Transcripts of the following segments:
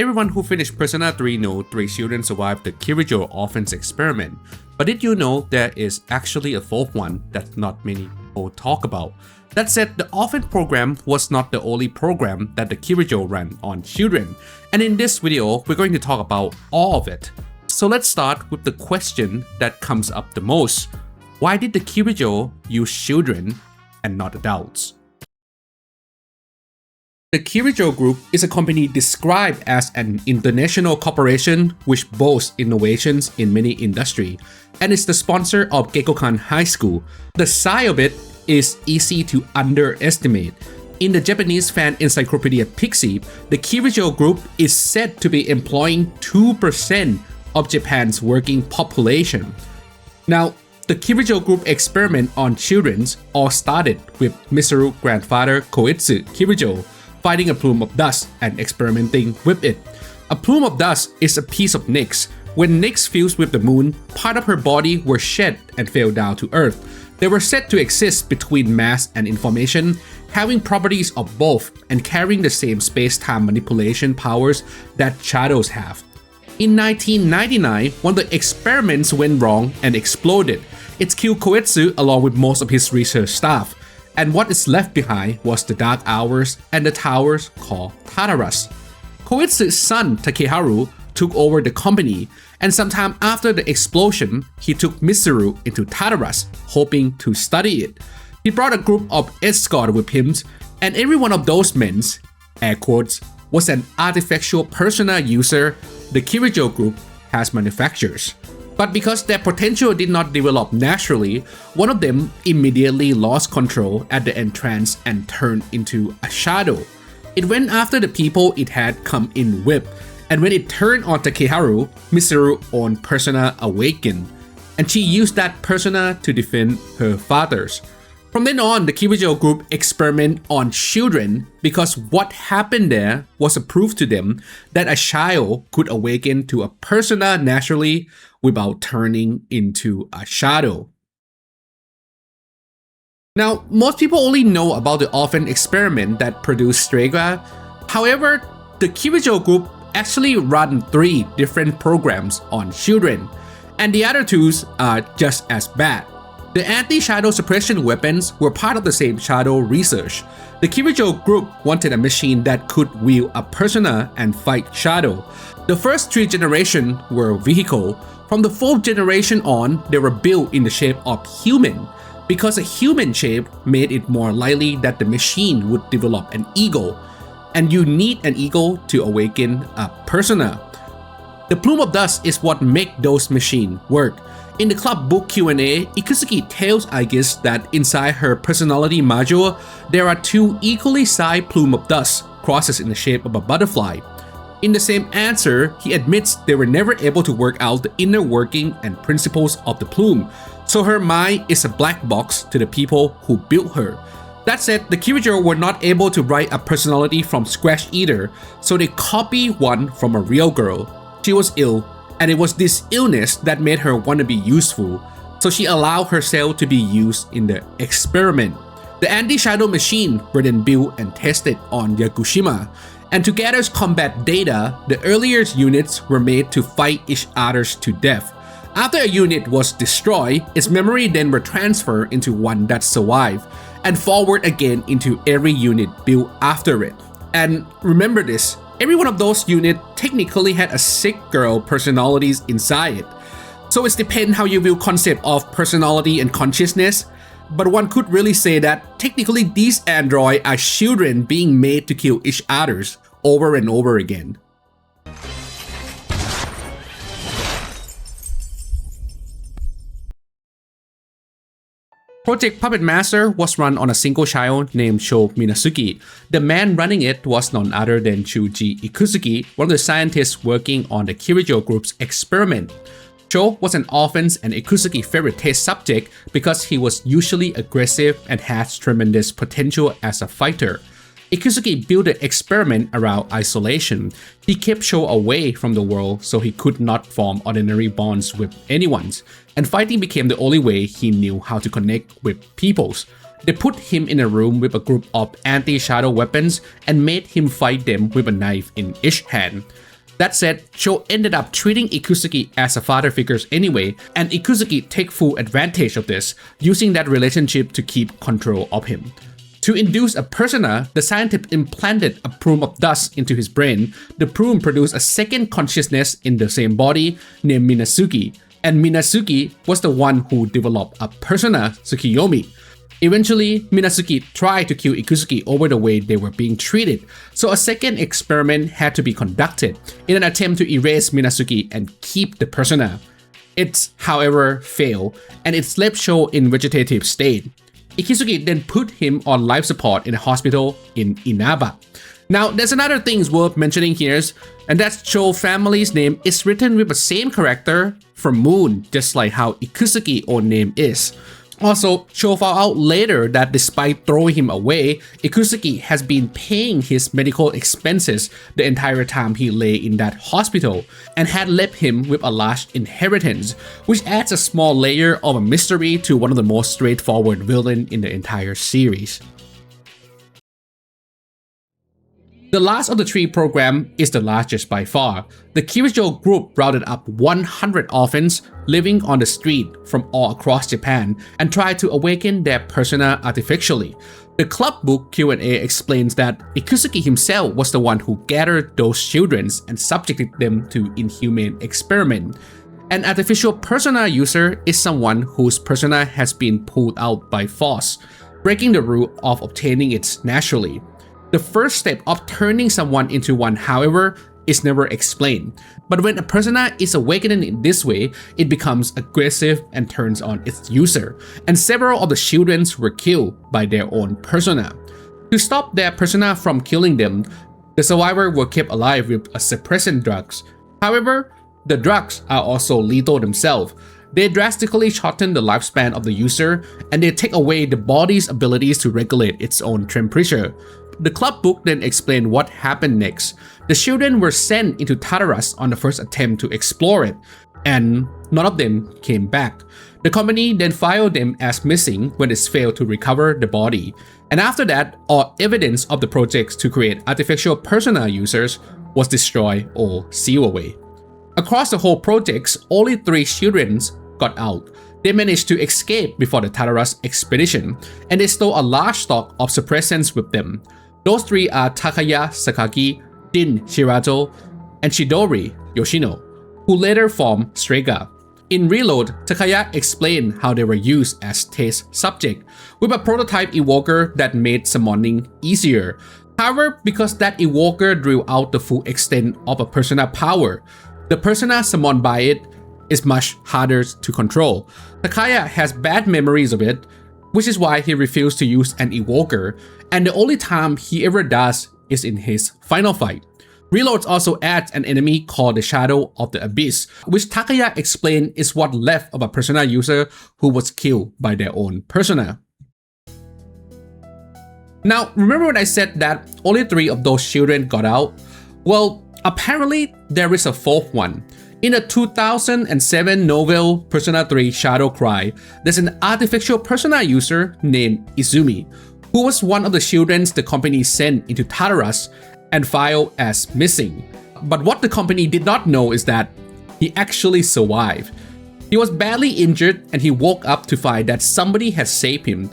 Everyone who finished Persona 3 know 3 children survived the Kirijo orphans experiment, but did you know there is actually a 4th one that not many people talk about? That said, the Orphan Program was not the only program that the Kirijo ran on children, and in this video we're going to talk about all of it. So let's start with the question that comes up the most. Why did the Kirijo use children and not adults? The Kirijo Group is a company described as an international corporation which boasts innovations in many industries and is the sponsor of Gekkoukan High School. The size of it is easy to underestimate. In the Japanese fan encyclopedia Pixie, the Kirijo Group is said to be employing 2% of Japan's working population. Now, the Kirijo Group experiment on children all started with Misaru's grandfather Koetsu Kirijo finding a plume of dust and experimenting with it. A plume of dust is a piece of Nyx. When Nyx fused with the moon, part of her body were shed and fell down to earth. They were said to exist between mass and information, having properties of both and carrying the same space-time manipulation powers that shadows have. In 1999, one of the experiments went wrong and exploded. It killed Koetsu along with most of his research staff, and what is left behind was the Dark Hours and the towers called Tartarus. Koetsu's son Takeharu took over the company, and sometime after the explosion, he took Misaru into Tartarus, hoping to study it. He brought a group of escorts with him, and every one of those men, air quotes, was an artificial persona user the Kirijo Group has manufactured. But because their potential did not develop naturally, one of them immediately lost control at the entrance and turned into a shadow. It went after the people it had come in with, and when it turned on Takeharu, Misaru's own persona awakened, and she used that persona to defend her fathers. From then on, the Kirijo Group experimented on children because what happened there was a proof to them that a child could awaken to a persona naturally without turning into a shadow. Now, most people only know about the orphan experiment that produced Strega. However, the Kirijo Group actually ran 3 different programs on children, and the other 2 are just as bad. The Anti-Shadow Suppression Weapons were part of the same shadow research. The Kirijo Group wanted a machine that could wield a persona and fight shadow. The first 3 generations were vehicle. From the 4th generation on, they were built in the shape of human, because a human shape made it more likely that the machine would develop an ego, and you need an ego to awaken a persona. The plume of dust is what makes those machines work. In the club book Q&A, Ikusuki tells Aegis that inside her personality module, there are 2 equally sized plume of dust crosses in the shape of a butterfly. In the same answer, he admits they were never able to work out the inner working and principles of the plume, so her mind is a black box to the people who built her. That said, the Kirijo were not able to write a personality from scratch either, so they copied one from a real girl. She was ill, and it was this illness that made her want to be useful, so she allowed herself to be used in the experiment. The anti-shadow machine were then built and tested on Yakushima, and to gather combat data, the earlier units were made to fight each other to death. After a unit was destroyed, its memory then were transferred into one that survived, and forward again into every unit built after it. And remember this, every one of those units technically had a sick girl personalities inside it. So it depends how you view concept of personality and consciousness, but one could really say that technically these androids are children being made to kill each other over and over again. Project Puppetmaster was run on a single child named Sho Minazuki. The man running it was none other than Shuji Ikusuki, one of the scientists working on the Kirijo Group's experiment. Sho was an orphan and Ikusuki's favorite test subject because he was usually aggressive and has tremendous potential as a fighter. Ikusuki built the experiment around isolation. He kept Sho away from the world so he could not form ordinary bonds with anyone, and fighting became the only way he knew how to connect with peoples. They put him in a room with a group of anti-shadow weapons and made him fight them with a knife in each hand. That said, Cho ended up treating Ikusuki as a father figure anyway, and Ikusuki take full advantage of this, using that relationship to keep control of him. To induce a persona, the scientist implanted a plume of dust into his brain. The plume produced a second consciousness in the same body named Minazuki, and Minazuki was the one who developed a persona, Tsukiyomi. Eventually, Minazuki tried to kill Ikusuki over the way they were being treated, so a second experiment had to be conducted in an attempt to erase Minazuki and keep the persona. It, however, failed, and it left Cho in vegetative state. Ikusuki then put him on life support in a hospital in Inaba. Now, there's another thing worth mentioning here, and that's Cho's family's name is written with the same character from Moon, just like how Ikusuki's own name is. Also, Cho found out later that despite throwing him away, Ikusuki has been paying his medical expenses the entire time he lay in that hospital and had left him with a large inheritance, which adds a small layer of a mystery to one of the most straightforward villains in the entire series. The last of the three programs is the largest by far. The Kirijo Group rounded up 100 orphans living on the street from all across Japan and tried to awaken their persona artificially. The club book Q&A explains that Ikusuki himself was the one who gathered those children and subjected them to inhumane experiment. An artificial persona user is someone whose persona has been pulled out by force, breaking the rule of obtaining it naturally. The first step of turning someone into one, however, is never explained. But when a persona is awakened in this way, it becomes aggressive and turns on its user, and several of the children were killed by their own persona. To stop their persona from killing them, the survivors were kept alive with a suppressant drugs. However, the drugs are also lethal themselves. They drastically shorten the lifespan of the user, and they take away the body's abilities to regulate its own temperature. The club book then explained what happened next. The children were sent into Tartarus on the first attempt to explore it, and none of them came back. The company then filed them as missing when it failed to recover the body. And after that, all evidence of the projects to create artificial persona users was destroyed or sealed away. Across the whole projects, only 3 children got out. They managed to escape before the Tartarus expedition, and they stole a large stock of suppressants with them. Those 3 are Takaya Sakaki, Din Shirato, and Shidori Yoshino, who later formed Strega. In Reload, Takaya explained how they were used as test subject, with a prototype evoker that made summoning easier. However, because that evoker drew out the full extent of a persona power, the persona summoned by it is much harder to control. Takaya has bad memories of it, which is why he refused to use an evoker, and the only time he ever does is in his final fight. Reloads also adds an enemy called the Shadow of the Abyss, which Takaya explained is what left of a persona user who was killed by their own persona. Now, remember when I said that only 3 of those children got out? Well, apparently there is a 4th one. In the 2007 novel Persona 3 Shadow Cry, there's an artificial persona user named Izumi, who was one of the children the company sent into Tartarus and filed as missing. But what the company did not know is that he actually survived. He was badly injured and he woke up to find that somebody had saved him.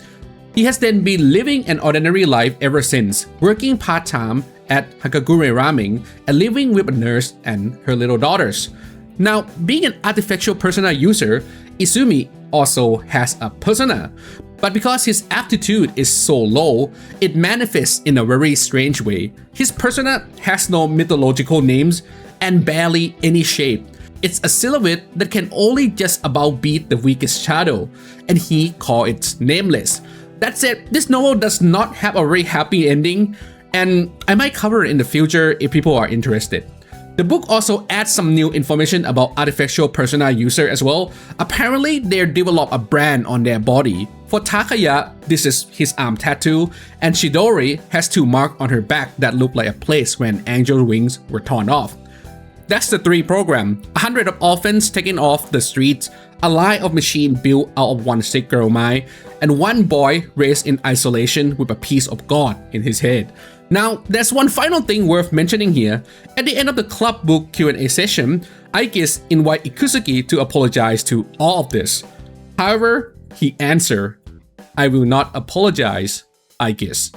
He has then been living an ordinary life ever since, working part-time at Hakagure Ramen and living with a nurse and her little daughters. Now, being an artificial persona user, Izumi also has a persona, but because his aptitude is so low, it manifests in a very strange way. His persona has no mythological names and barely any shape. It's a silhouette that can only just about beat the weakest shadow, and he calls it nameless. That said, this novel does not have a very happy ending, and I might cover it in the future if people are interested. The book also adds some new information about artificial persona user as well. Apparently, they developed a brand on their body. For Takaya, this is his arm tattoo, and Shidori has 2 marks on her back that look like a place when angel wings were torn off. That's the 3 program. 100 of orphans taken off the streets, a line of machine built out of 1 sick girl mind, and 1 boy raised in isolation with a piece of God in his head. Now, there's one final thing worth mentioning here. At the end of the club book Q&A session, Aigis invite Ikusugi to apologize to all of this. However, he answered, "I will not apologize, Aigis."